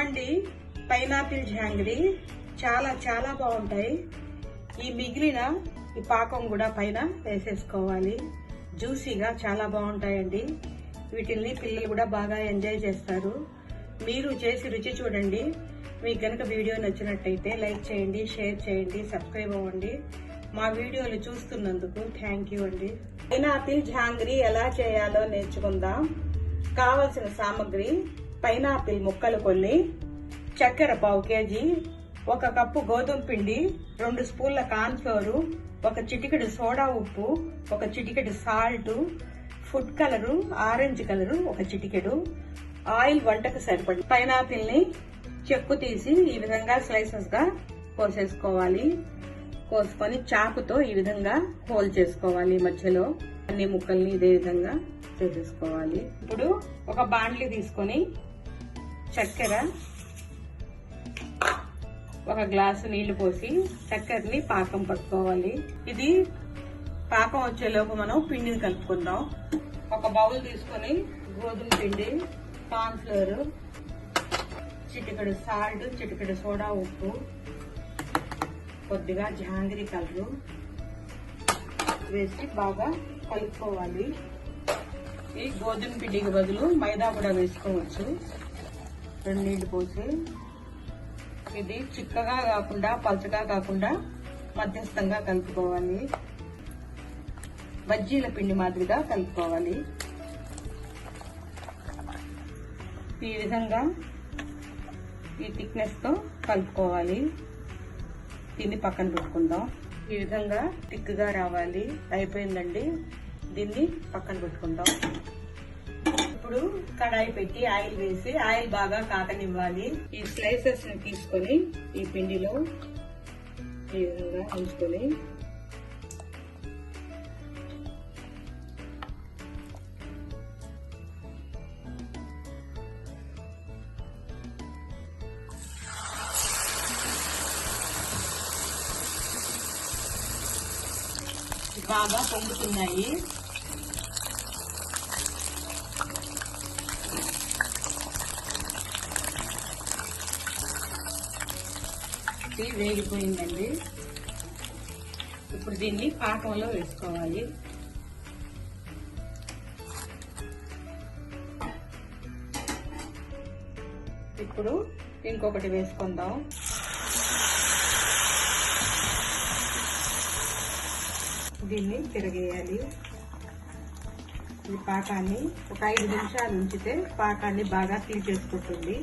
ఇవ్వండి పైనాపిల్ జాంగ్రీ చాలా చాలా బాగుంటాయి. ఈ మిగిలిన ఈ పాకం కూడా పైన వేసేసుకోవాలి. జ్యూసీగా చాలా బాగుంటాయండి. వీటిల్ని పిల్లలు కూడా బాగా ఎంజాయ్ చేస్తారు. మీరు చేసి రుచి చూడండి. మీకు గనక వీడియో నచ్చినట్టయితే లైక్ చేయండి, షేర్ చేయండి, సబ్స్క్రైబ్ అవ్వండి. మా వీడియోలు చూస్తున్నందుకు థ్యాంక్ యూ అండి. పైనాపిల్ జాంగ్రీ ఎలా చేయాలో నేర్చుకుందాం. కావలసిన సామగ్రి: పైనాపిల్ ముక్కలు కొన్ని, చక్కెర 1/2 kg, 1 కప్పు గోధుమ పిండి, 2 స్పూన్ల కార్న్ ఫ్లోర్, 1 చిటికెడు సోడా ఉప్పు, 1 చిటికెడు salt, food colour orange colour 1 చిటికెడు, ఆయిల్ వంటకు సరిపడి. పైనాపిల్ ని చెక్కు తీసి ఈ విధంగా స్లైసెస్ గా కోసేసుకోవాలి. కోసుకొని చాకుతో ఈ విధంగా హోల్ చేసుకోవాలి. మధ్యలో అన్ని ముక్కల్ని ఇదే విధంగా చేసేసుకోవాలి. ఇప్పుడు ఒక బాండ్లీ తీసుకొని చక్కెర 1 గ్లాసు నీళ్లు పోసి చక్కెరని పాకం పట్టుకోవాలి. ఇది పాకం వచ్చేలోపు మనం పిండిని కలుపుకుందాం. ఒక బౌల్ తీసుకొని గోధుమ పిండి, కార్న్ ఫ్లోర్, చిటికెడు సాల్ట్, చిటికెడు సోడా ఉప్పు, కొద్దిగా జాంగ్రీ కలరు వేసి బాగా కలుపుకోవాలి. ఈ గోధుమ పిండికి బదులు మైదా కూడా వేసుకోవచ్చు. 2 నీళ్లు పోసి ఇది చిక్కగా కాకుండా పలుచగా కాకుండా మధ్యస్థంగా కలుపుకోవాలి. బజ్జీల పిండి మాదిరిగా కలుపుకోవాలి. ఈ విధంగా ఈ థిక్నెస్ తో కలుపుకోవాలి. దీన్ని పక్కన పెట్టుకుందాం. ఈ విధంగా థిక్ గా రావాలి. అయిపోయిందండి. దీన్ని పక్కన పెట్టుకుందాం. ఇప్పుడు కడాయి పెట్టి ఆయిల్ వేసి ఆయిల్ బాగా కాకనివ్వాలి. ఈ స్లైసెస్ ని తీసుకొని ఈ పిండిలో ఈ విధంగా ఉంచుకొని బాగా పొంగుతున్నాయి. ఇది వేగిపోయిందండి. ఇప్పుడు దీన్ని పాకంలో వేసుకోవాలి. ఇప్పుడు ఇంకొకటి వేసుకుందాం. దీన్ని తిరగేయాలి. ఈ పాకాన్ని ఒక 5 నిమిషాలు ఉంచితే పాకాన్ని బాగా తీసేసుకుంటుంది.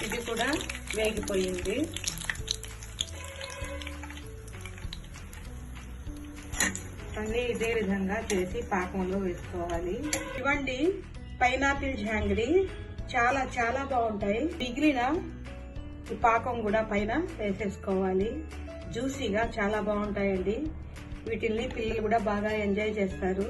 ఇది కూడా వేగిపోయింది. అన్ని ఇదే విధంగా చేసి పాకంలో వేసుకోవాలి. ఇవ్వండి పైనాపిల్ జాంగ్రీ చాలా చాలా బాగుంటాయి. మిగిలిన ఈ పాకం కూడా పైన వేసేసుకోవాలి. జ్యూసీగా చాలా బాగుంటాయండి. వీటిల్ని పిల్లలు కూడా బాగా ఎంజాయ్ చేస్తారు.